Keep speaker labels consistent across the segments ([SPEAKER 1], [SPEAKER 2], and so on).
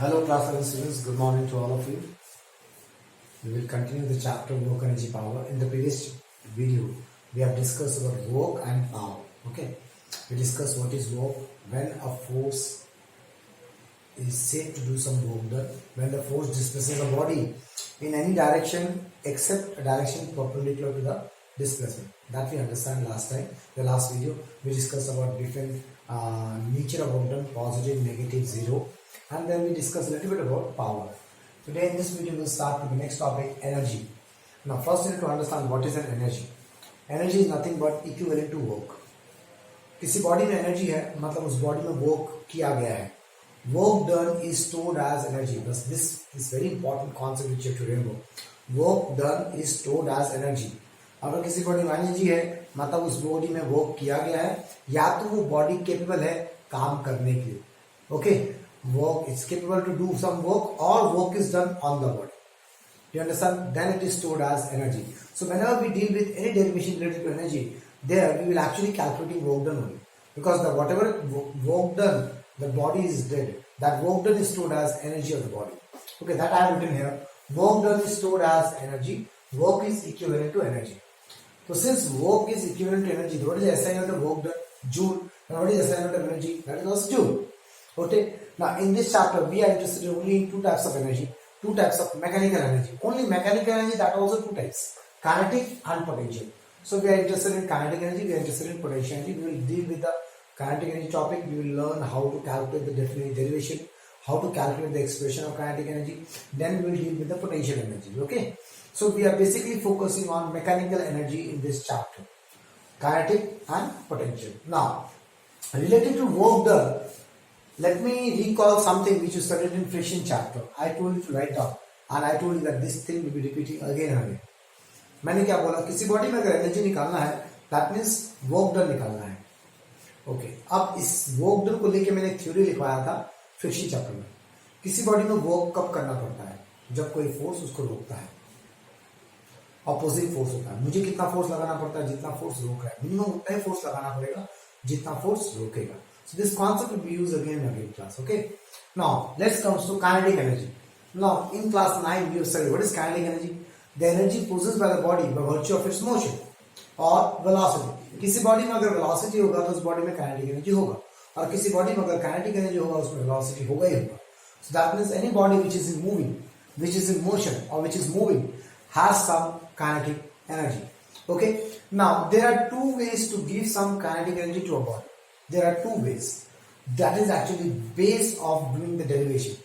[SPEAKER 1] Hello class 11 students, good morning to all of you. We will continue the chapter work energy power. In the previous video, we have discussed about work and power. Okay, we discussed what is work, when a force is said to do some work done, when the force displaces a body in any direction except a direction perpendicular to the displacement. That we understand last time. The last video we discussed about different nature of work done, positive, negative, zero, and then we discussed a little bit about power. Today in this video we'll start with the next topic, energy. Now first you need to understand what is an energy. Energy is nothing but equivalent to work. किसी body में energy है मतलब उस body में work किया गया है. Work done is stored as energy. But this is very important concept which you have to remember. Work done is stored as energy. अगर किसी बॉडी में एनर्जी है मतलब उस बॉडी में वर्क किया गया है या तो वो बॉडी केपेबल है काम करने के लिए. Okay, work is capable to do some work or work is done on the body. You understand? Then it is stored as energy. So whenever we deal with any derivation related to energy, there we will actually calculating work done only, because the whatever work done, the body is dead. That work done is stored as energy of the body. Okay, that I have written here. Work done is stored as energy. Work is equivalent to energy. So since work is equivalent to energy, what is the SI unit of work done? Joule. And what is the SI unit of energy? That is also joule. Okay. Now in this chapter we are interested only in two types of energy, two types of mechanical energy. Only mechanical energy, that also two types, kinetic and potential. So we are interested in kinetic energy, we are interested in potential energy. We will deal with the kinetic energy topic. We will learn how to calculate the derivation, how to calculate the expression of kinetic energy. Then we will deal with the potential energy. Okay. So we are basically focusing on mechanical energy in this chapter, kinetic and potential. Now related to work done, let me recall something which you studied in friction chapter. I told you to write down and I told you that this thing will be repeating again and again. मैंने क्या बोला, किसी body में अगर energy निकालना है that means work done निकालना है. ओके, अब इस वर्क डन को लेके मैंने एक थ्योरी लिखवाया था फ्रिक्शन चैप्टर में. किसी बॉडी में वर्क कब करना पड़ता है? जब कोई फोर्स उसको रोकता है, ऑपोजिट फोर्स होता है. मुझे कितना फोर्स लगाना पड़ता है? जितना फोर्स रोक रहा है मिनिमम उतना ही फोर्स लगाना पड़ेगा जितना फोर्स रोकेगा. So this concept will be used again and again in class. Okay. Now let's come to kinetic energy. Now in class 9 we have studied what is kinetic energy. The energy possessed by the body by virtue of its motion or velocity. किसी body में अगर velocity होगा तो उस body में kinetic energy होगा, और किसी बॉडी में अगर kinetic energy होगा उसमें velocity होगा ही होगा. So that means any body which is in moving, which is in motion or which is moving has some kinetic energy. Okay. Now there are two ways to give some kinetic energy to a body. There are two ways. That is actually base of doing the derivation.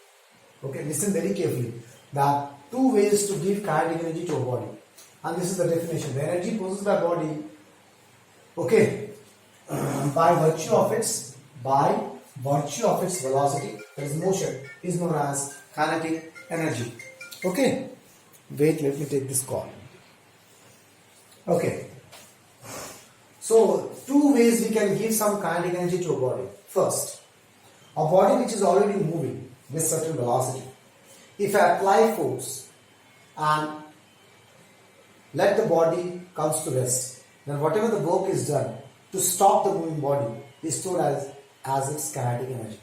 [SPEAKER 1] Okay, listen very carefully. There are two ways to give kinetic energy to a body, and this is the definition. The energy possessed by body, okay, by virtue of its velocity, that is motion, is known as kinetic energy. Okay, wait, let me take this call. Okay. So two ways we can give some kinetic energy to a body. First, a body which is already moving with certain velocity. If I apply force and let the body comes to rest, then whatever the work is done to stop the moving body is stored as its kinetic energy.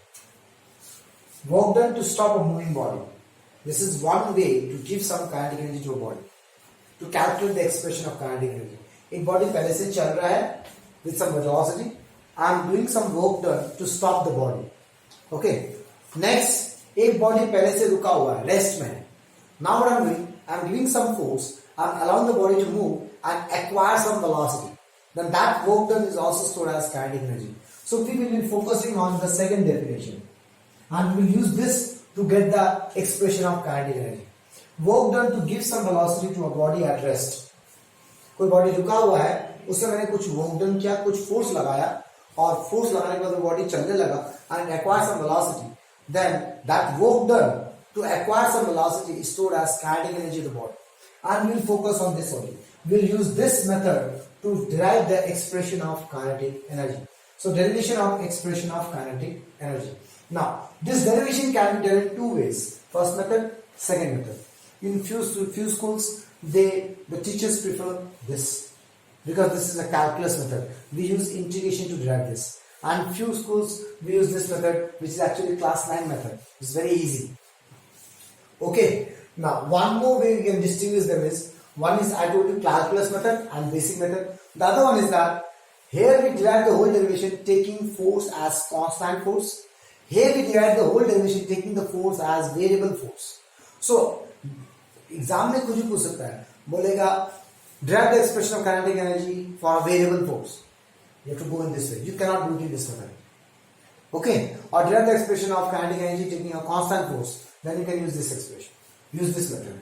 [SPEAKER 1] Work done to stop a moving body. This is one way to give some kinetic energy to a body, to calculate the expression of kinetic energy. एक body पहले से चल रहा है with some velocity. I am doing some work done to stop the body. Okay. Next, एक body पहले से रुका हुआ है, रेस्ट में है. Now what I am doing, I am giving some force, I am allowing the body to move and acquire some velocity. Then that work done is also stored as kinetic energy. So we will be focusing on the second definition, and we will use this to get the expression of kinetic energy. Work done to give some velocity to a body at rest. कोई body रुका हुआ है, उससे मैंने कुछ work done किया, कुछ force लगाया, और फोर्स लगाने के बाद बॉडी चलने लगा and acquire some velocity. Then that work done to acquire some velocity is stored as kinetic energy of the body. And we'll focus on this only. We'll use this method to derive the expression of kinetic energy. So derivation of expression of kinetic energy. Now this derivation can be done in two ways. First method, second method. In few schools the teachers prefer this because this is a calculus method. We use integration to derive this. And few schools we use this method, which is actually class 9 method. It's very easy. Okay, now one more way we can distinguish them is, one is I told you calculus method and basic method. The other one is that here we derive the whole derivation taking force as constant force. Here we derive the whole derivation taking the force as variable force. So exam में कुछ भी पूछ सकता है, बोलेगा derive the expression of kinetic energy for a variable force. You have to go in this way. You cannot do it in this method. Okay, or derive the expression of kinetic energy taking a constant force. Then you can use this expression. Use this method.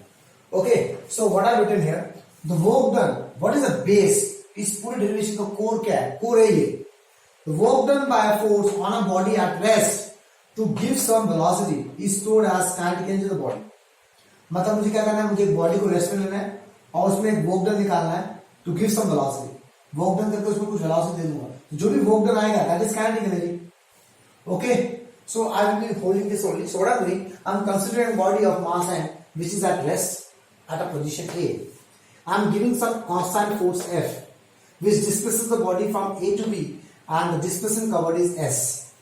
[SPEAKER 1] Okay, so what I've written here, the work done. What is the base? इस पूरे derivation का core क्या है? Core है ये. The work done by a force on a body at rest to give some velocity is stored as kinetic energy of the body. मतलब मुझे क्या करना है? मुझे बॉडी को रेस्ट में लेना है और उसमें एक वर्क डन निकालना है to give some velocity. Work done करके उसमें कुछ वेलोसिटी दे दूंगा, तो जो भी वर्क डन आएगा that is kinetic energy. Okay, so I will be holding this only. So what I'm doing, I'm considering body of mass m which is at rest at a position A. I'm giving some constant force F which displaces the body from A to B and the displacement covered is S.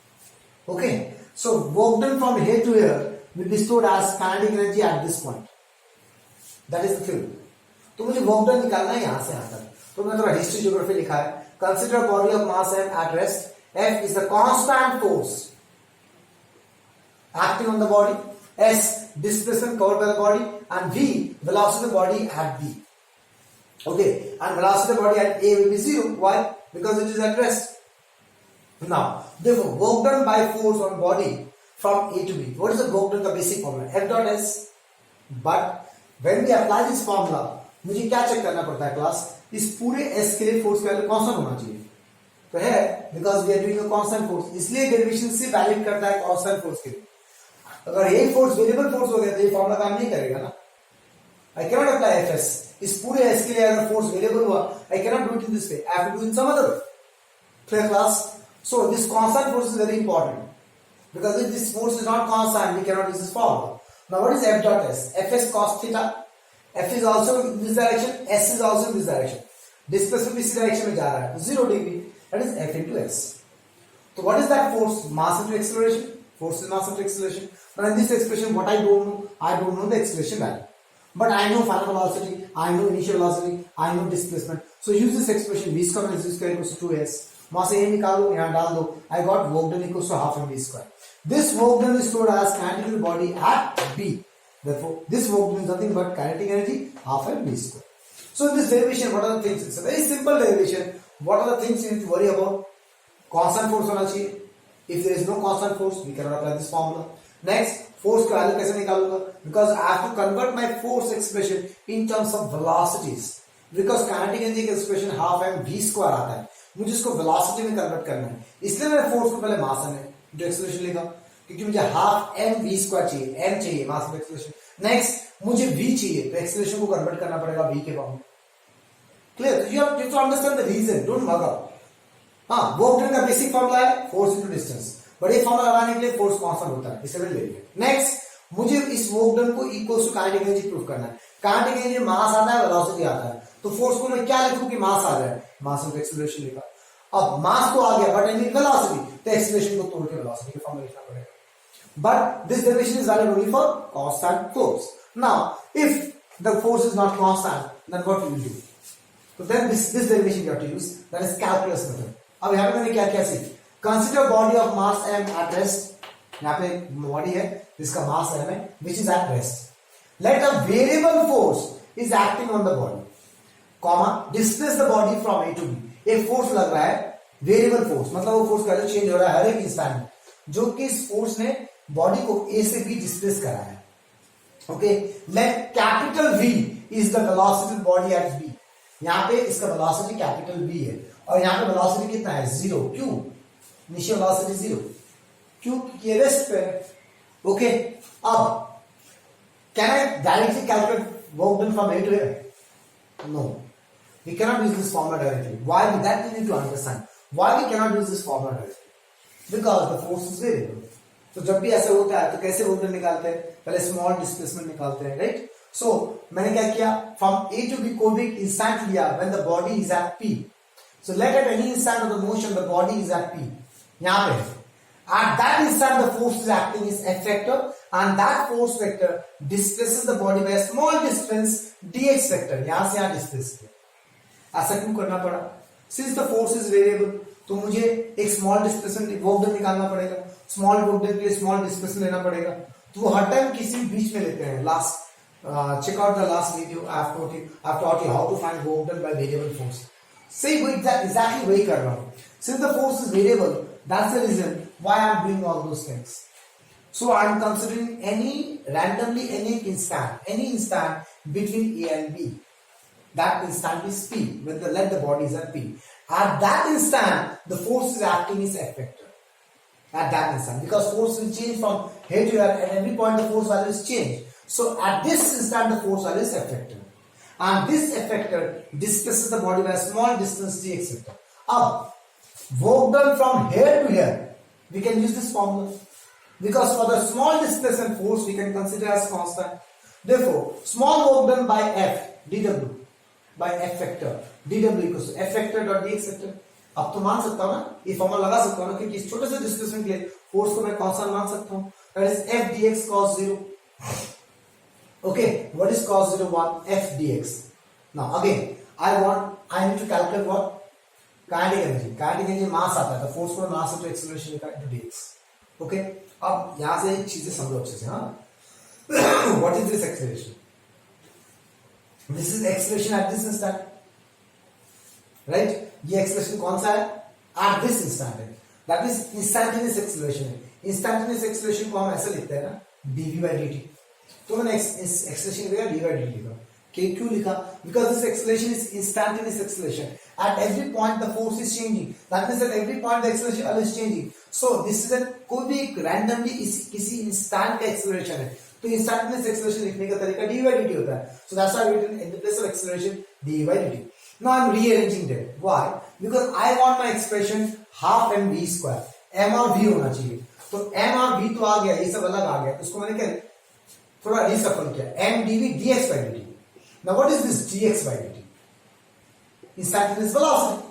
[SPEAKER 1] Okay, so work done from here to here will be stored as kinetic energy at this point. That is the theory. तो मुझे work done निकालना है यहां से यहां तक. तो मैं थोड़ा हिस्ट्री ज्योग्राफी लिखा है. Consider body of mass m at rest. F is the constant force acting on the body. S displacement covered by the body, and V velocity of the body at B. Okay, and velocity of the body at A will be 0. Why? Because it is at rest. Now, therefore, work done by force on body from A to B. What is the work done? The basic formula F dot S. But when we apply this formula, मुझे क्या check करना पड़ता है class? इस पूरे S के लिए force का वैल्यू कांस्टेंट होना चाहिए. तो है because we are doing a constant force, इसलिए डेरिवेशन से वैलिड करता है कांस्टेंट फोर्स के लिए. अगर ये फोर्स वेरिएबल फोर्स हो गया तो ये फॉर्मूला काम नहीं करेगा ना. I can not apply FS. इस पूरे एस के लिए अगर फोर्स वेरिएबल हुआ, I can not do it in this way, I have to do in some other way. Clear class? So this constant force is very important because if this force is not constant, we cannot use this formula. Now what is F dot S? Fs cos theta. F is also in this direction, S is also in this direction. Displacement इसी direction में जा रहा है, 0 degree. That is F into S. So what is that force? Mass into acceleration. Force is mass into acceleration. Now in this expression, what I don't know the acceleration value. But I know final velocity, I know initial velocity, I know displacement. So use this expression, v square minus v square equals to 2s. वहां से ये निकालो, यहाँ डाल दो. I got work done equals to half mv square. This work done is stored as kinetic energy body at B. Therefore, this work done is nothing but kinetic energy half mv square. So in this derivation, what are the things? It's a very simple derivation. What are the things you need to worry about? Constant force होना चाहिए. If there is no constant force, we cannot apply this formula. Next, force का value कैसे निकालूंगा? Because I have to convert my force expression in terms of velocities. Because kinetic energy का expression half mv square आता है. मुझे इसको velocity में convert करना है, इसलिए मैंने फोर्स को पहले मास में जो एक्सेलरेशन लिखा, क्योंकि मुझे हाफ एम वी स्क्वायर चाहिए, एम चाहिए मास में एक्सेलरेशन. नेक्स्ट मुझे वी चाहिए, तो एक्सेलरेशन को कन्वर्ट करना पड़ेगा वी के फॉर्म में. Clear? You have to understand the reason, don't mug up. हां, वर्क डन का बेसिक फॉर्मूला है फोर्स इनटू डिस्टेंस, बट ये फॉर्मूला लगाने के लिए फोर्स कांस्टेंट होता है, इसे मैंने ले लिया. नेक्स्ट मुझे इस वर्क डन को equal to kinetic energy prove करना है. काइनेटिक एनर्जी मास आता है, वेलोसिटी आता है, तो फोर्स को मैं क्या लिखूं कि मास आ जाए? मास इनटू एक्सेलरेशन लिखा. अब मास तो आ गया, बट आई नीड वेलोसिटी, तो एक्सेलरेशन को तोड़ के वेलोसिटी के फॉर्मूला लिखना पड़ेगा. But this derivation is valid only for constant force. Now if the force is not constant, then what you will do? तो then this derivation you have to use, that is calculus method. अब यहां पे मैंने क्या क्या सीखा? Consider body of mass m at rest. यहां पे बॉडी है जिसका मास m है, which is at rest. Let a variable force is acting on the body, comma displace the body from a to b. एक फोर्स लग रहा है, वेरिएबल फोर्स, मतलब वो फोर्स का वैल्यू चेंज हो रहा है हर एक इंस्टेंट में, जो कि इस फोर्स ने बॉडी को ए से बी डिस्प्लेस करा है. Okay, let capital V is the velocity body at B. यहां पे इसका वेलोसिटी कैपिटल V है, और यहां पे वेलोसिटी कितना है? 0. क्यों? इनिशियल वेलोसिटी 0, क्यों? ये रेस्ट पे. ओके, अब can I directly calculate work done from A to A? No. We cannot use this formula directly. Why? That you need to understand. Why we cannot use this formula directly? Because the force is variable. तो जब भी ऐसा होता है तो कैसे work done निकालते हैं? पहले स्मॉल डिस्प्लेसमेंट निकालते हैं, राइट? सो मैंने क्या किया? फ्रॉम A to B कोई भी इंस्टेंट लिया when the body is at P. So let at any instant of the motion the body is at P. यहाँ पे At that instant, the force is acting is F vector, and that force vector displaces the body by a small distance dx vector. यहां से यहां displace किया. ऐसा क्यों करना पड़ा? Since the force is variable, तो मुझे एक स्मॉल डिस्प्लेसमेंट वर्क डन निकालना पड़ेगा. स्मॉल वर्क डन के लिए स्मॉल डिस्प्लेसमेंट लेना पड़ेगा. तो वो हर टाइम किसी बीच में लेते हैं. Check out the last video. I've taught you how to find work done by variable force. सही वही exactly वही कर रहा हूँ. Since the force is variable, that's the reason why I'm doing all those things. So I'm considering randomly any instant between A and B. That instant is P. Let the body is at P. At that instant, the force is acting is F vector. At that instant, because force will change from here to here, at every point the force value is changed. So at this instant, the force value is F vector. And this F vector displaces the body by a small distance dx vector. Now, work done from here to here, we can use this formula. Because for the small displacement force, we can consider as constant. Therefore, small work done by F, dw, by F vector, dw equals to F vector dot dx vector. अब तो मान सकता हूं ना, ये formula लगा सकता हूं ना, क्योंकि इस छोटे से डिस्प्लेसमेंट के लिए फोर्स को मैं कांस्टेंट मान सकता हूं. That is F dx cos 0. Okay, what is cos 0? 1 F dx. Now again, I need to calculate what? Kinetic energy. Kinetic energy मास आता है, तो फोर्स को मास into acceleration लिखा into dx. Okay, अब यहां से चीजें समझो अच्छे से. हाँ, what is this acceleration? This is acceleration at this instant, right? ये acceleration कौन सा है? At this instant है. That is instantaneous acceleration है. Instantaneous acceleration को हम ऐसे लिखते हैं ना, dv by dt. तो मैंने इस acceleration लिखा dy by dt लिखा. क्यों लिखा? Because this acceleration is instantaneous acceleration. At every point the force is changing. That means at every point the acceleration is changing. So this is कोई भी एक randomly किसी instant का acceleration है. तो instantaneous acceleration लिखने का तरीका dy by dt होता है. So that's why we written in the place of acceleration dy by dt. Now I'm rearranging them. Why? Because I want my expression half mv square. m और v होना चाहिए. तो m और v तो आ गया, ये सब अलग आ गया. तो उसको मैंने क्या थोड़ा रीसफल किया. m dv dx by dt. Now what is this dx by dt? Instantaneous velocity.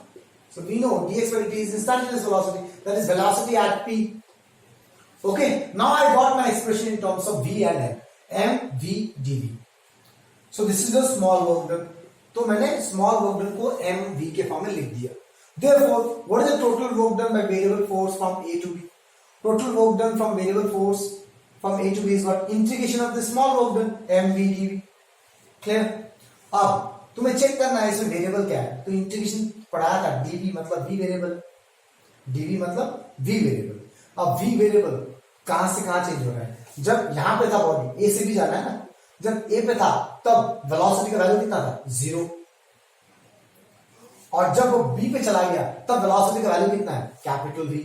[SPEAKER 1] So we know dx by dt is instantaneous velocity. That is velocity at p. Okay. Now I got my expression in terms of v and m. m v dv. So this is the small work done. तो मैंने small work done को M we के form में लिख दिया. Therefore, what is the total work done by variable force from A to B? Total work done from variable force from A to B is what? Integration of the small work done mv dv. Clear? अब तुम्हें check करना है इसमें variable क्या है. तो integration पढ़ाया था, dv मतलब v वेरिएबल, dv मतलब v वेरिएबल. अब v वेरिएबल कहां से कहां चेंज हो रहा है? जब यहां पे था बॉडी, ए से भी जाना है ना. जब ए पे था तब वेलोसिटी का वैल्यू कितना था? 0. और जब वो बी पे चला गया तब वेलोसिटी का वैल्यू कितना है? Capital V.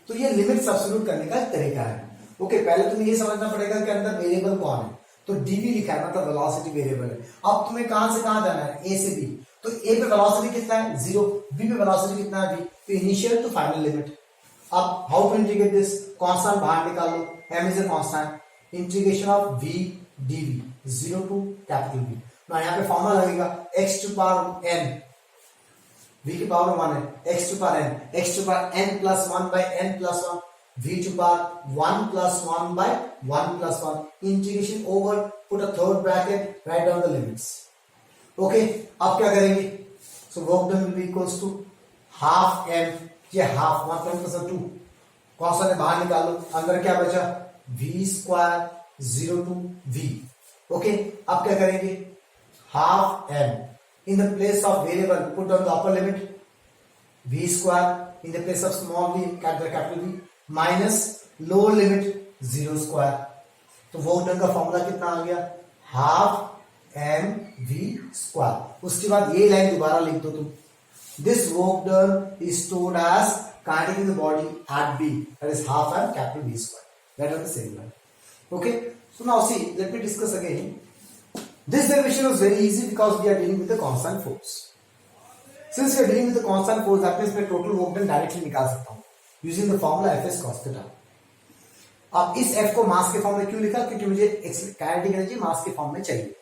[SPEAKER 1] तो ये लिमिट सब्स्टिट्यूट करने का तरीका है. ओके, पहले तुम्हें ये समझना पड़ेगा कि अंदर वेरिएबल कौन है. तो डीवी लिखा है मतलब वेलोसिटी वेरिएबल है. अब तुम्हें कहां से कहां जाना है? ए से बी. तो ए पे वेलोसिटी कितना है? 0. बी पे वेलोसिटी कितना है? v. तो इनिशियल टू फाइनल लिमिट. अब how to integrate this? Constant बाहर निकाल लो. m is a constant. Integration of v dv 0 to capital V. now यहाँ पे फॉर्मूला लगेगा x to power n, v की पावर 1 है, x to power n, x to power n plus 1 by n plus 1, v to power 1 plus 1 by 1 plus 1. integration over, put a third bracket, write down the limits. okay, अब क्या करेंगे? so work done will be equals to half m. ये half 1 plus 2 कौन सा बाहर निकाल लो. अंदर क्या बचा? v square 0 to v. okay, अब क्या करेंगे? half m in the place of variable put on the upper limit v square, in the place of small v capital V, minus lower limit 0 square. तो work done का formula कितना आ गया? half m v square. उसके बाद ये line दोबारा लिख दो तुम. this work done is stored as kinetic in the body at b, that is half m capital V square. that is the same line. Okay, so now see, let me discuss again. This derivation was very easy because we are dealing with the constant force. Since we are dealing with the constant force, that means मैं total work done directly निकाल सकता हूँ using the formula Fs cos theta. अब इस F को मास के form में क्यों लिखा? क्योंकि मुझे काइनेटिक एनर्जी मास के फॉर्म में चाहिए,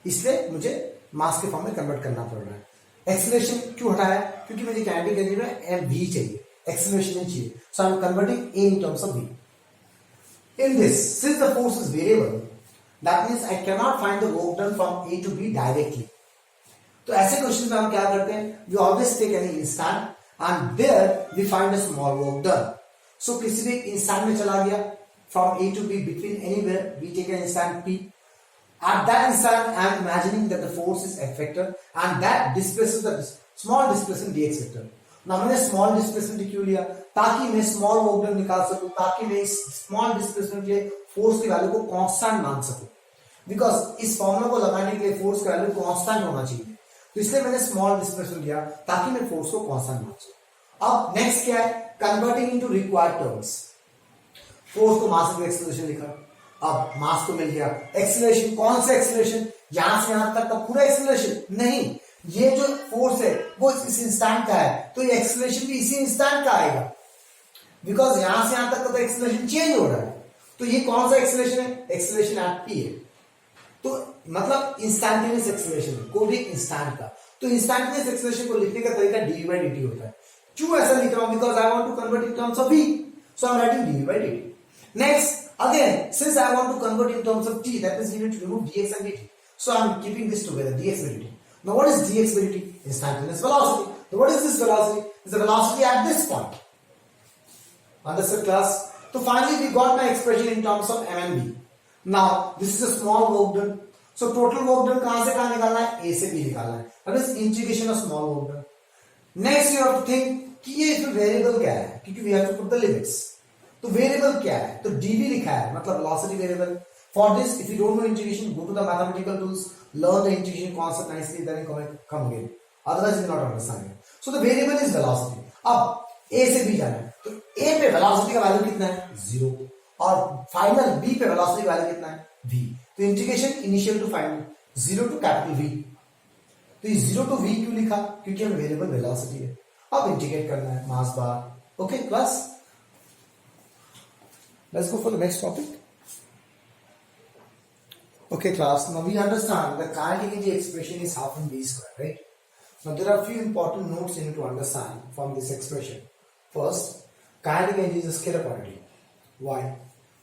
[SPEAKER 1] इसलिए मुझे मास के फॉर्म में कन्वर्ट करना पड़ रहा है. एक्सेलरेशन क्यों हटाया? क्योंकि मुझे काइनेटिक एनर्जी में mv चाहिए. acceleration नहीं चाहिए. So I'm converting A in terms of V. In this, since the force is variable, that means I cannot find the work done from A to B directly. तो ऐसे question में हम क्या करते हैं? We always take any instant and there we find a small work done. So किसी भी instant में चला गया from A to B between anywhere, we take an instant P. At that instant, I am imagining that the force is affected and that displaces the small displacement dx vector. Now मैंने small displacement क्यों लिया? ताकि मैं small work done निकाल सकूं, ताकि मैं इस small displacement के force की वैल्यू को constant मान सकूं. Because इस फॉर्मूला को लगाने के लिए force का वैल्यू constant होना चाहिए. तो इसलिए मैंने small displacement लिया ताकि मैं force को constant मान सकूं. अब next क्या है? Converting into required terms. Force को मास इंटू एक्सेलरेशन लिखा. अब मास तो मिल गया. एक्सेलरेशन, कौन सा एक्सेलरेशन? यहां से यहां तक का पूरा एक्सेलरेशन नहीं, ये जो फोर्स है वो इस इंस्टेंट का है, तो ये एक्सेलरेशन भी इसी इंस्टेंट का आएगा. बिकॉज यहां से यहां तक का तो एक्सेलरेशन चेंज हो रहा है. तो ये कौन सा एक्सेलरेशन है? एक्सेलरेशन एट पी है. तो मतलब इंस्टेंटेनियस एक्सेलरेशन है, कोई भी इंस्टेंट का. तो इंस्टेंटेनियस एक्सेलरेशन को लिखने का तरीका डी बाई डी टी होता है. क्यों ऐसा लिख रहा हूं? Because I want to convert in terms of v, so I'm writing D by D T. Next, again, since I want to convert in terms of t, that means we need to remove dx and dt. So I'm keeping this together, dx by dt. Now what is dx by dt? Instantaneous velocity. So what is this velocity? It's the velocity at this point. Understood, class? So finally we got my expression in terms of m and b. Now this is a small work done. So total work done कहां से कहां निकालना है? a से b निकालना है. That is integration of small work done. Next you have to think कि ये इसमें variable क्या है? क्योंकि we have to put the limits. तो वेरिएबल क्या है? तो dv लिखा है, मतलब velocity variable. For this if you don't know integration, go to the mathematical tools, learn the integration concept nicely, then come again, otherwise you not understand. So the variable is velocity. अब a से b जाना है, तो a पे velocity का value कितना है? 0. और फाइनल b पे वेलोसिटी का वैल्यू कितना है? v. तो integration initial to final 0 to capital V. तो ये 0 टू v क्यों लिखा? क्योंकि हम वेरिएबल वेलोसिटी है. अब इंटीग्रेट करना है मास बार. Okay class, let's go for the next topic. Okay class, now we understand the kinetic energy expression is half mv square, right? Now there are a few important notes you need to understand from this expression. First, kinetic energy is a scalar quantity. Why?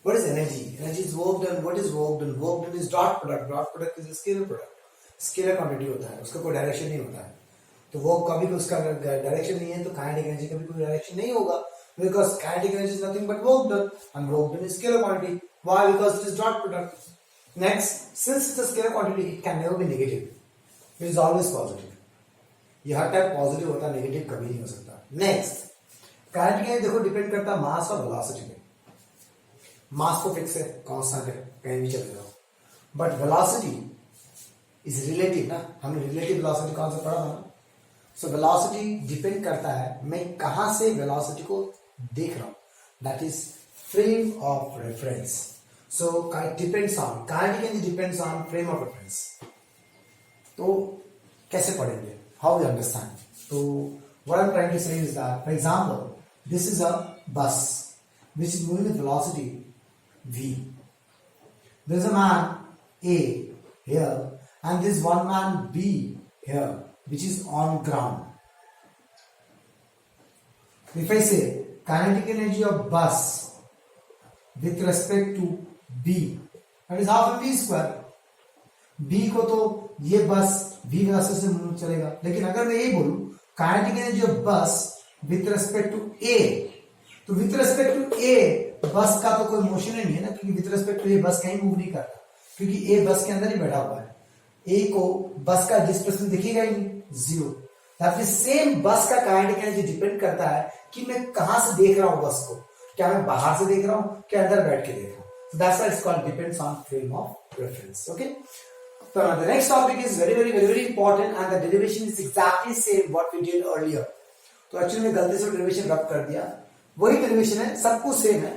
[SPEAKER 1] What is energy? Energy is work done. What is work done? Work done is dot product. Dot product is a scalar product. Scalar quantity होता है, उसका कोई direction नहीं होता है. तो work का भी उसका डायरेक्शन नहीं है, तो काइनेटिक एनर्जी का भी कोई डायरेक्शन नहीं होगा. Because kinetic energy is nothing but work done, and work done is scalar quantity. Why? Because it is dot product. Next, since it's a scalar quantity, it can never be negative. It is always positive. ये हर time positive होता है, negative कभी नहीं हो सकता. Next, kinetic energy देखो depend करता है मास और वेलोसिटी पे. मास तो फिक्स है, कांस्टेंट है, कहीं भी चले जाओ. बट वेलोसिटी इज रिलेटिव ना. हमने रिलेटिव वेलोसिटी कौन सा पढ़ा था ना. सो वेलोसिटी डिपेंड करता है मैं कहां से वेलोसिटी को देख रहा हूं. That is frame of reference. So depends on, kinetic energy depends on frame of reference. तो कैसे पढ़ेंगे? How we understand? तो what I am trying to say is that, for example, this is a bus which is moving with velocity v. There is a man A here and there is one man B here which is on ground. If I say kinetic energy of bus with respect to B, that is half mv square. B को तो ये बस v velocity से move चलेगा, लेकिन अगर मैं ये बोलूं kinetic energy of bus with respect to A, तो विथ रेस्पेक्ट टू ए बस का तो कोई मोशन ही नहीं है ना, क्योंकि विथ रेस्पेक्ट टू ए बस कहीं मूव नहीं करता, क्योंकि ए बस के अंदर ही बैठा हुआ है. ए को बस का डिस्प्लेसमेंट दिखेगा ही नहीं, 0. दैट इज सेम बस का काइनेटिक एनर्जी डिपेंड करता है कि मैं कहां से देख रहा हूं बस को. क्या मैं बाहर से देख रहा हूं, क्या अंदर बैठ के देख रहा हूं. So that's why it's called depends on frame of reference. Okay, so the next topic is very important and the derivation is exactly same what we did earlier. तो एक्चुअली मैं गलती से डेरिवेशन रब कर दिया, वही डेरिवेशन है, सब कुछ सेम है.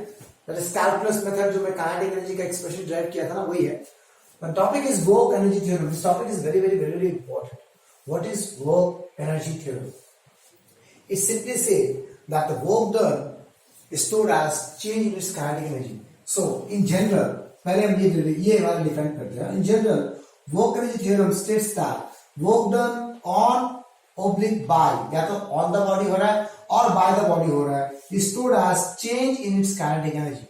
[SPEAKER 1] दैट इज कैलकुलस मेथड जो मैं काइनेटिक एनर्जी का एक्सप्रेशन ड्राइव किया था ना, वही है. The topic is work energy theorem. This topic is very important. What is work energy theorem? It simply say that the work done is stored as change in its kinetic energy. So in general, पहले हम ये वाला define करते हैं. In general, work energy theorem states that work done on oblique by, या तो on the body हो रहा है और बाय द बॉडी हो रहा है, stored as change in its kinetic energy.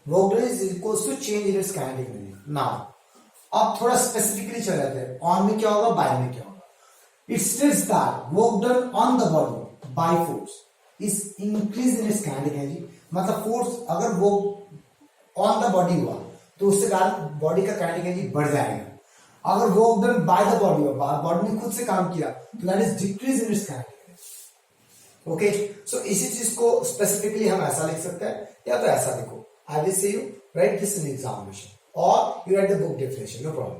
[SPEAKER 1] Work done is equals to change in its kinetic energy. Now अब थोड़ा स्पेसिफिकली चले जाते हैं, ऑन में क्या होगा, बाय में क्या होगा। It states that work done on the body by force is increase in its kinetic energy. मतलब फोर्स अगर वो ऑन द बॉडी हुआ तो उससे कारण बॉडी का काइनेटिक एनर्जी बढ़ जाएगा। अगर work done by the body हुआ, बॉडी ने खुद से काम किया, तो that is decrease in its kinetic energy. Okay, so इसी चीज को स्पेसिफिकली हम ऐसा लिख सकते हैं या तो ऐसा लिखो, I will say you write this in examination or you write the book definition, no problem.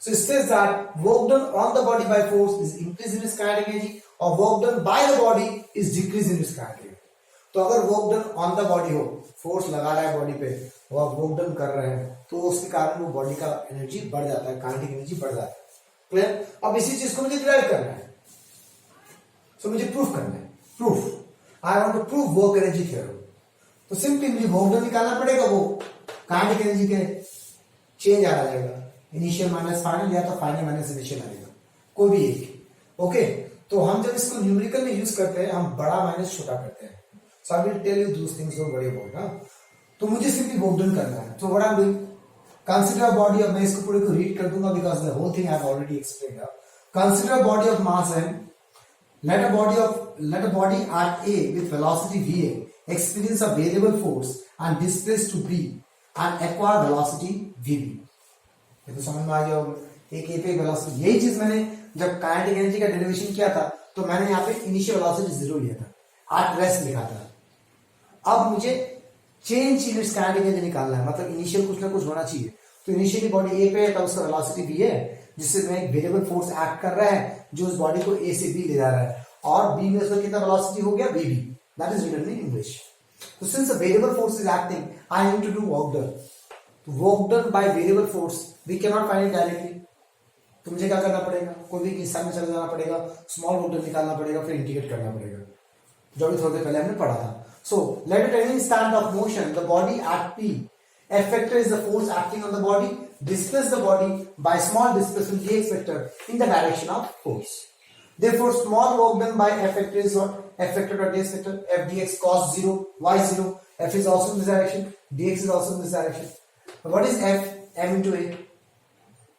[SPEAKER 1] So it says that work done on the body by force is increase in its kinetic energy or work done by the body is decrease in its kinetic energy. तो अगर work done on the body हो, force लगा रहा है body पे और आप work done कर रहे हैं, तो उसके कारण वो बॉडी का एनर्जी बढ़ जाता है, काइनेटिक एनर्जी बढ़ जाता है। क्लियर? अब इसी चीज को मुझे डिराइव करना है, सो मुझे प्रूफ करना है। Proof, I want to prove work energy theorem. तो सिंपली मुझे वर्क डन निकालना पड़ेगा, वो काइनेटिक एनर्जी के चेंज आ जाएगा, इनिशियल माइनस फाइनल या तो फाइनल माइनस इनिशियल आएगा, कोई भी एक। ओके, तो हम जब इसको न्यूमेरिकल में यूज करते हैं, हम बड़ा माइनस छोटा करते हैं। So I will tell you those things, don't worry about. हां, तो मुझे सिंपली वर्क डन करना है। तो what I am doing, consider body, अब मैं इसको पूरे को रीड कर दूंगा because the whole thing I have already explained. Consider body of mass m, let a body at A with velocity va experience a variable force and displace to B and acquire velocity vb। ये तो समझ में आ गया होगा, एक ए पे velocity. यही चीज मैंने जब काइनेटिक एनर्जी का डेरिवेशन किया था तो मैंने यहाँ पे इनिशियल वेलोसिटी 0 लिया था, एट रेस्ट लिखा था। अब मुझे change in its kinetic energy निकालना है, मतलब इनिशियल कुछ ना कुछ होना चाहिए। तो इनिशियली बॉडी ए पे है, तब उसका वेलोसिटी v है, जिससे में एक वेरिएबल फोर्स एक्ट कर रहा है जो उस बॉडी को ए से बी ले जा रहा है, और बी में उसका कितना वेलोसिटी हो गया, vb, that is written in English. तो since the variable force is acting, I need to do work done. तो work done by variable force we can not find it directly, तो मुझे क्या करना पड़ेगा, कोई भी हिस्सा में चले जाना पड़ेगा, स्मॉल वर्क डन निकालना पड़ेगा, फिर इंटीग्रेट करना पड़ेगा, जो भी थोड़ी देर पहले हमने पढ़ा था। So let at any instant of motion the body at p, F vector is the force acting on the body, displace the body by small displacement dx vector in the direction of force. Therefore, small work done by F vector is what? F vector dot ds vector, F dx cos 0, y 0, F is also in this direction, dx is also in this direction. What is F? M into A,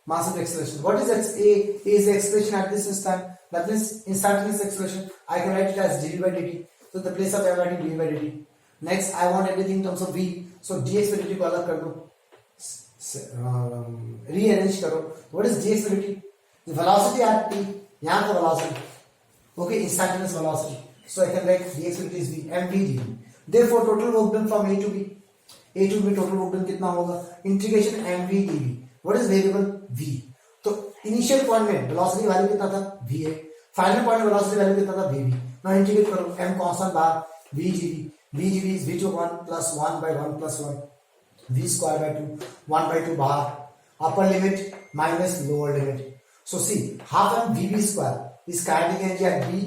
[SPEAKER 1] mass of acceleration. What is x? A is the acceleration at this instant, that means instantaneous acceleration. I can write it as dv by dt. So the place of I am writing dv by dt. Next, I want everything in terms of v. So dx by dt को अलग कर दो, rearrange करो. What is dx by dt? The velocity at t, यहाँ का velocity, okay, instantaneous velocity. So I can write dx by dt is v, mv dv. Therefore, total work done from A to B. A to B total work done कितना होगा? Integration mv dv. What is variable v? तो initial point में velocity value कितना था? v है. Final point में velocity value कितना था? vb. Now integrate करो, m constant बाहर, v dv. v dv is v to 1 plus 1 by 1 plus 1, v square by 2, 1 by 2 बाहर, upper limit minus lower limit. So see, half m vb square is kinetic energy at b,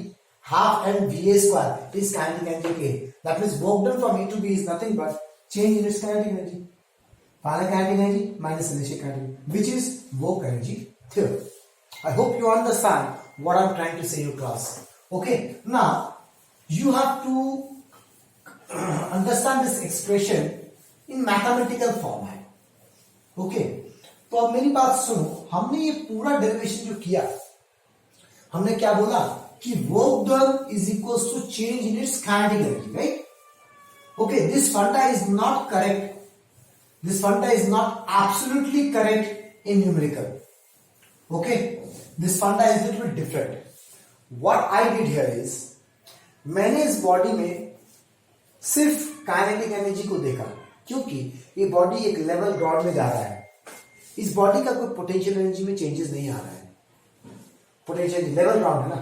[SPEAKER 1] half m va square is kinetic energy at a. That means work done from A to B is nothing but change in its kinetic energy. Final kinetic energy minus initial kinetic energy, which is work energy theory. I hope you understand what I'm trying to say in your class. Okay, now you have to understand this expression in mathematical format. Okay, तो अब मेरी बात सुनो, हमने ये पूरा derivation जो किया, हमने क्या बोला कि work done is equals to change in its kinetic energy, right? Okay, this funda is not correct, this funda is not absolutely correct in numerical. Okay, this funda is little bit different. What I did here is, मैंने इस body में सिर्फ kinetic energy को देखा, क्योंकि ये body एक level ground में जा रहा है. इस बॉडी का कोई पोटेंशियल एनर्जी में चेंजेस नहीं आ रहा है. पोटेंशियल लेवल ग्राउंड है ना,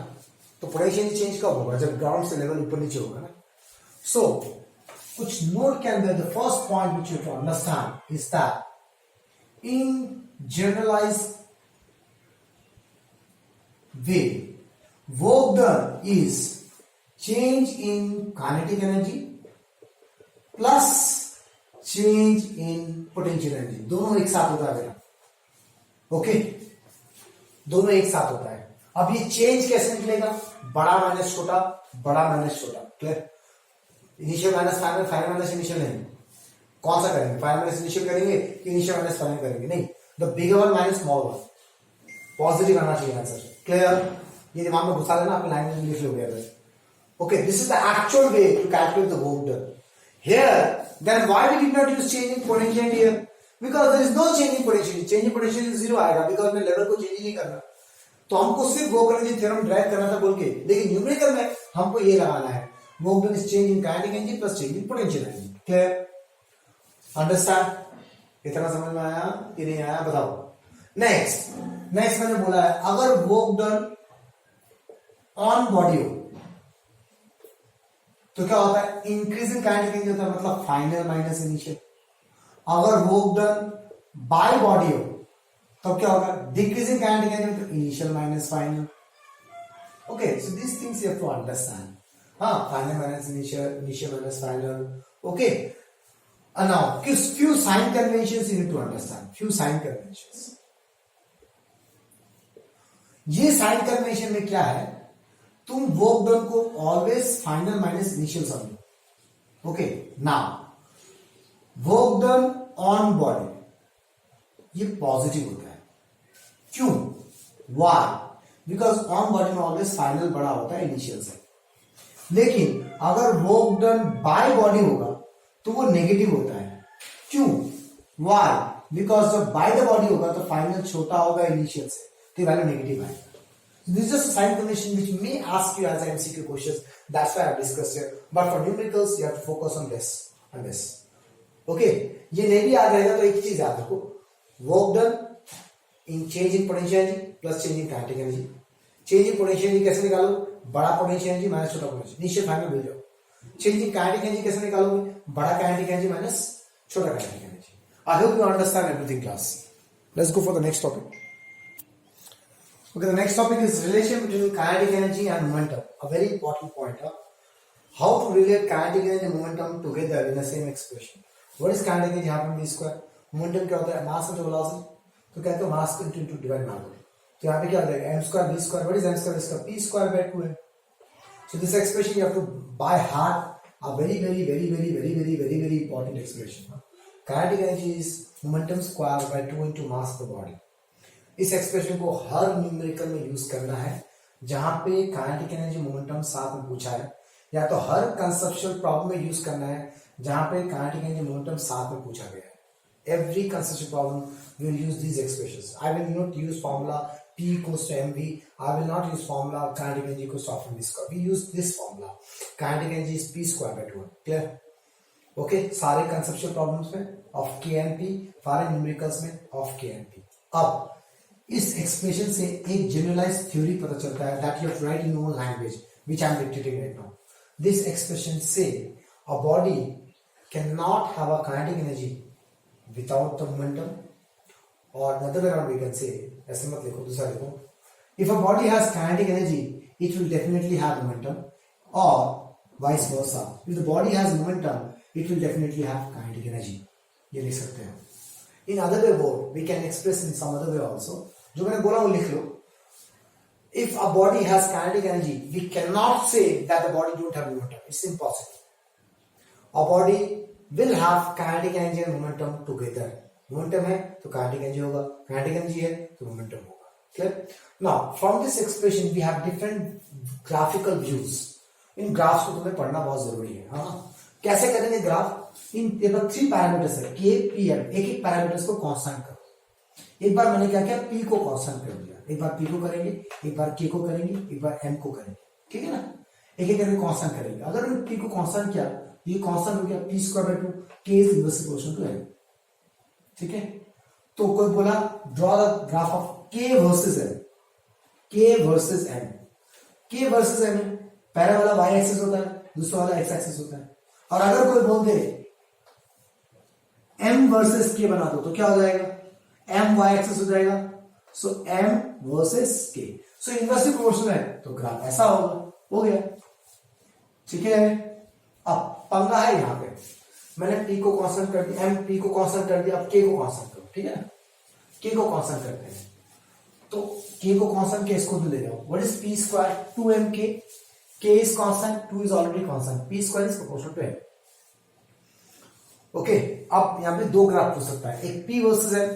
[SPEAKER 1] तो पोटेंशियल चेंज कब होगा? जब ग्राउंड से लेवल ऊपर नीचे होगा ना. सो कुछ नोट के अंदर the first point which you to understand is that in generalise way work done is change in kinetic energy plus change in potential energy. दोनों एक साथ होता है बेटा. ओके, दोनों एक साथ होता है. अब ये चेंज कैसे निकलेगा, बड़ा माइनस छोटा, बड़ा माइनस छोटा, clear. Initial minus final, final minus initial नहीं, कौन सा करेंगे, फाइनल माइनस इनिशियल करेंगे कि इनिशियल माइनस फाइनल करेंगे, नहीं, the bigger one minus small one, positive आना चाहिए आंसर, क्लियर। ये दिमाग में घुसा लेना, अपने लैंग्वेज में लिख लोगे अगर, okay, this is the actual way to calculate the work done. Here, then why we did not use changing potential here? Because there is no changing potential. Changing potential is zero आएगा, because मैं level को change ही नहीं करना। तो हमको सिर्फ work done theorem drive करना था बोल के, लेकिन न्यूमेरिकल में हमको ये लगाना है, work done is change in kinetic energy plus change in potential energy, clear, understand. इतना समझ में आया कि नहीं आया बताओ। नेक्स्ट मैंने बोला है, अगर वर्क डन ऑन बॉडी हो तो क्या होता है, इंक्रीजिंग काइनेटिक एनर्जी होता है, मतलब फाइनल माइनस इनिशियल। अगर वर्क डन बाय बॉडी हो तो क्या होगा, डिक्रीजिंग काइनेटिक एनर्जी, तो initial minus final. Okay, so this things you have to understand. हाँ, final minus initial, initial minus final. Okay, now few sign conventions you need to understand, few sign conventions। ये sign convention में क्या है, तुम work done को always final minus initial समझो। Okay, now work done on body ये positive होता है, क्यों, वाई, बिकॉज ऑन बॉडी में ऑलवेज फाइनल बड़ा होता है इनिशियल से। लेकिन अगर वर्क डन बाय बॉडी होगा तो वो नेगेटिव होता है, क्यों, वाई, बिकॉज जब बाय द बॉडी होगा तो फाइनल छोटा होगा इनिशियल से, तो वैल्यू नेगेटिव आएगा। This is just a sign convention which may ask you as MCQ questions. That's why I discussed here. But for numericals, you have to focus on this and this. Okay? ये नहीं भी याद रहेगा तो एक चीज याद रखो, work done in change in potential energy plus change in kinetic energy. Change in potential energy कैसे निकालो, बड़ा potential energy माइनस छोटा potential, नीचे फाइनल मिल जाओ। Change in kinetic energy कैसे निकालोगे, बड़ा kinetic energy माइनस छोटा kinetic energy. I hope you understand everything, class. Let's go for the next topic. Okay, the next topic is relation between kinetic energy and momentum. A very important point. How to relate kinetic energy and momentum together in the same expression. What is kinetic energy? यहाँ पे v square. Momentum क्या होता है? Mass into velocity. तो कहते हैं mass into divide mass. तो यहाँ पे क्या होता है? m square v square. What is m square v square? p square by 2m. So this expression you have to by heart. A very important expression. Kinetic energy is momentum square by 2 into mass of the body. इस expression को हर numerical में use करना है जहां पे kinetic energy momentum साथ में पूछा है, या तो हर कंसेप्चुअल प्रॉब्लम में यूज करना है जहां पे काइनेटिक एनर्जी मोमेंटम साथ में पूछा गया है। Every conceptual problem will use these expressions. I will not use formula P equals to mv, I will not use formula kinetic energy equals to half mv square. We use this formula, kinetic energy is p square by 2, clear? Okay, सारे conceptual problems में of k and p, सारे numericals में of k and p। अब इस expression से एक generalise theory पता चलता है that you have to write in your language which I am dictating right now. This expression से a body can not have a kinetic energy without the momentum, और another way around we can say, ऐसे मत लिखो, दूसरा लिखो, if a body has kinetic energy it will definitely have momentum, और vice versa, if the body has momentum it will definitely have kinetic energy. ये लिख सकते हैं। In other way word we can express in some other way also, जो मैंने बोला वो लिख लो। If a body has kinetic energy, we cannot say that the body don't have momentum. It's impossible. A body will have kinetic energy and momentum together. Momentum है तो kinetic energy होगा, kinetic energy है तो momentum होगा। Clear? Now, from this expression we have different graphical views. In graphs को तुम्हें पढ़ना बहुत जरूरी है। हाँ, कैसे करेंगे ग्राफ? इन 3 पैरामीटर्स है, K, P, M। एक पैरामीटर्स को कांस्टेंट करो। एक बार मैंने क्या किया, P को कांस्टेंट कर दिया, एक बार P को करेंगे, एक बार K को करेंगे, एक बार M को करेंगे, ठीक है ना? एक एक करके कांस्टेंट करेंगे। अगर मैंने P को कांस्टेंट किया, ये कांस्टेंट हो गया p square by 2, K is inversely proportional to M, ठीक है? तो कोई बोला draw the graph of K versus M, K versus M, K versus M, पहला वाला y एक्सिस होता है, दूसरा वाला x एक्सिस होता है। और अगर कोई बोल दे M वर्सेस K बना दो तो क्या हो जाएगा, M y एक्सिस हो जाएगा, सो M वर्सेस K, सो इनवर्सली प्रोपोर्शनल है तो ग्राफ ऐसा होगा, हो गया, ठीक है? अब पंगा है यहां पे, मैंने P को कांस्टेंट कर दिया, M P को कांस्टेंट कर दिया, अब K को कांस्टेंट करो, ठीक है ना? K को कांस्टेंट करते हैं, तो k को कांस्टेंट के इसको ले जाओ. What is p square? 2mk. k is constant, 2 is already constant. p square is proportional to m. Okay, अब यहां पे दो ग्राफ पूछ सकता है, एक p versus m,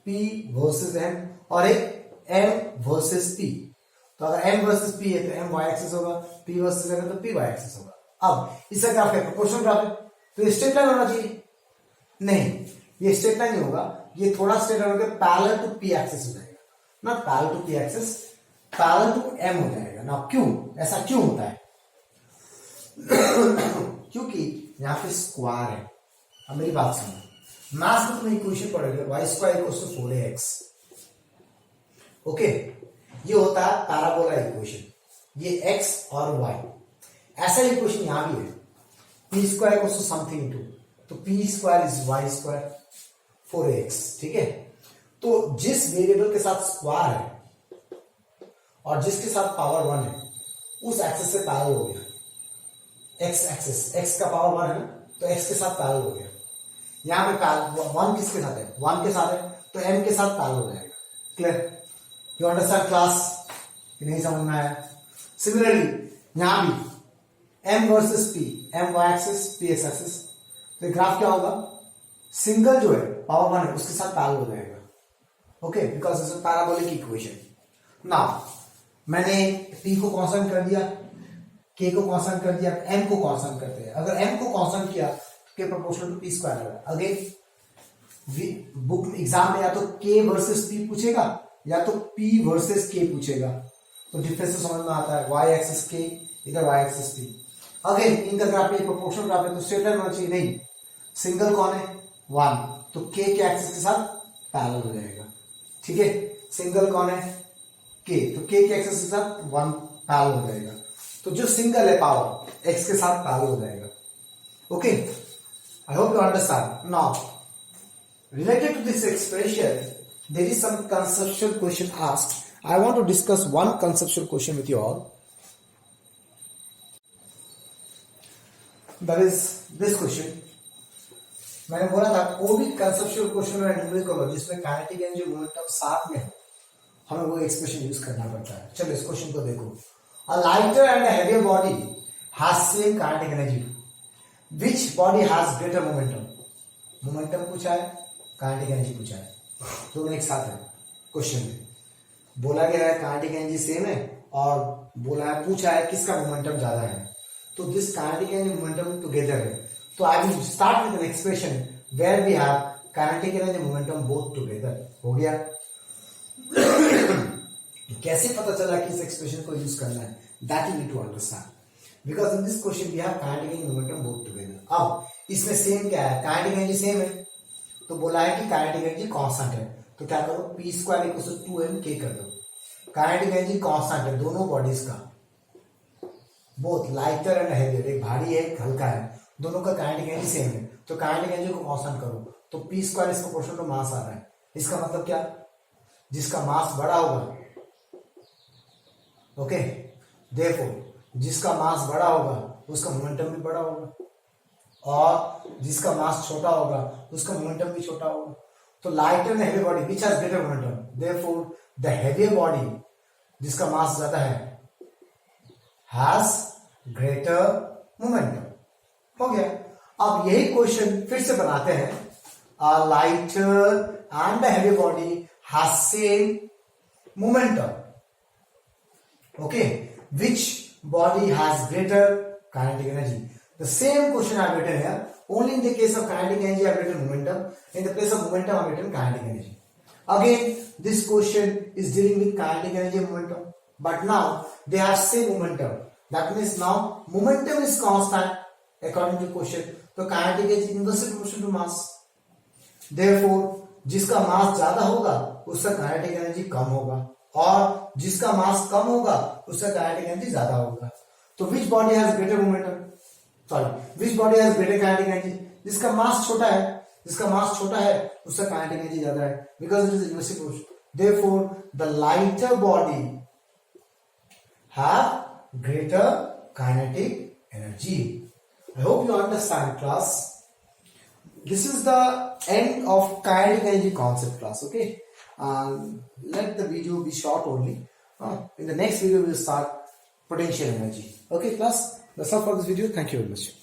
[SPEAKER 1] p versus m, और एक m वर्सेस p. तो अगर m वर्सेस p है तो m y एक्सिस होगा, p वर्सेस m है तो p y एक्सिस होगा. अब इसका ग्राफ है प्रोपोर्शनल ग्राफ है, तो ये स्ट्रेट लाइन होना चाहिए. नहीं, ये स्ट्रेट लाइन नहीं होगा, ये थोड़ा स्ट्रेट लाइन होगा, पैरेलल टू p एक्सिस हो जाएगा. ना parallel to p axis, parallel to m हो जाएगा ना. क्यों ऐसा क्यों होता है? क्योंकि यहां पे स्क्वायर है. अब मेरी बात सुनो, मैथ्स में तुम्हें इक्वेशन पढ़ोगे y square equals to 4ax. Okay, ये होता है पैराबोला इक्वेशन, ये x और y. ऐसा इक्वेशन यहां भी है, p square equals to something into, तो p square is y square 4ax. ठीक है, तो जिस वेरिएबल के साथ स्क्वायर है और जिसके साथ पावर 1 है, उस एक्सिस से पैरेलल हो गया. x एक्सिस, x का पावर 1 है ना, तो x के साथ पैरेलल हो गया. यहां पे 1 किसके साथ है? 1 के साथ है, तो m के साथ पैरेलल हो जाएगा. क्लियर? You understand class? नहीं समझ में आया? सिमिलरली यहां भी m versus p, m y axis, p x axis. तो ग्राफ क्या होगा? सिंगल जो है पावर 1 है उसके साथ पैरेलल हो जाएगा. Okay, because it's a parabolic equation. Now मैंने p को कांस्टेंट कर दिया, k को कांस्टेंट कर दिया, m को कांस्टेंट करते हैं. अगर m को कांस्टेंट किया तो k proportional to p square है. अगेन बुक एग्जाम में या तो k वर्सेस p पूछेगा या तो p वर्सेस k पूछेगा, तो डिफरेंस तो समझ में आता है. y एक्सिस k, इधर y एक्सिस p. अगेन इनका ग्राफ ये प्रोपोर्शनल ग्राफ है, तो स्ट्रेट लाइन होना चाहिए. नहीं, सिंगल कौन है? 1, तो k के एक्सिस के साथ पैरेलल हो जाएगा. ठीक है, सिंगल कौन है? k, तो k के एक्सिस के साथ 1 पैरेलल हो जाएगा. तो जो सिंगल है पावर x के साथ पैरेलल हो जाएगा. Okay, I hope you understand. Now related to this expression, there is some conceptual question asked. I want to discuss one conceptual question with you all. That is this question. मैंने बोला था कोई भी conceptual question या numerical हो जिसमें kinetic energy momentum साथ में हो, हमें वो एक्सप्रेशन यूज करना पड़ता है. चलो इस क्वेश्चन को देखो. A lighter and a heavier body has same kinetic energy. Which body has greater momentum? Momentum पूछा है, काइनेटिक एनर्जी पूछा है, दोनों एक साथ है क्वेश्चन में. बोला गया है काइनेटिक एनर्जी सेम है और बोला है पूछा है किसका मोमेंटम ज्यादा है. तो this kinetic energy momentum together है. तो I will start with an expression where we have kinetic energy momentum both together. हो गया? कैसे पता चला कि इस एक्सप्रेशन को यूज करना है? That you need to understand, because in this question we have kinetic energy momentum both together. अब इसमें सेम क्या है? काइनेटिक एनर्जी सेम है, तो बोला है कि काइनेटिक एनर्जी कांस्टेंट है. तो क्या करो? p square equal to 2mk कर दो. काइनेटिक एनर्जी कांस्टेंट है दोनों बॉडीज का, बोथ लाइटर एंड हेवियर. एक भारी है एक हल्का है, दोनों का काइनेटिक एनर्जी सेम है, तो काइनेटिक एनर्जी को कांस्टेंट करो. तो p स्क्वायर इस प्रोपोर्शनल टू मास आ रहा है. इसका मतलब क्या? जिसका मास बड़ा होगा, ओके, देयरफॉर जिसका मास बड़ा होगा उसका मोमेंटम भी बड़ा होगा, और जिसका मास छोटा होगा उसका मोमेंटम भी छोटा होगा. तो lighter and heavy body which has greater momentum, therefore the heavier body जिसका मास ज्यादा है हैज ग्रेटर मोमेंटम. हो गया? अब यही क्वेश्चन फिर से बनाते हैं. A lighter and the heavy body has same momentum. Okay, which body has greater kinetic energy? The same question I have written here. Only in the case of kinetic energy I have written momentum. In the place of momentum I have written kinetic energy. Again, this question is dealing with kinetic energy and momentum. But now they have same momentum. That means now momentum is constant according to question. So kinetic is inversely proportional to mass. Therefore, जिसका मास ज्यादा होगा उसका kinetic energy कम होगा, और जिसका मास कम होगा उसका kinetic energy ज्यादा होगा. तो which body has greater momentum, sorry which body has greater kinetic energy? जिसका मास छोटा है, जिसका मास छोटा है उसका काइनेटिक एनर्जी ज्यादा है, because it is inversely proportional. Therefore the lighter body have greater kinetic energy. I hope you understand class. This is the end of kinetic energy concept class. Okay, let the video be short only. In the next video, we will start potential energy. Okay, class. That's all for this video. Thank you very much.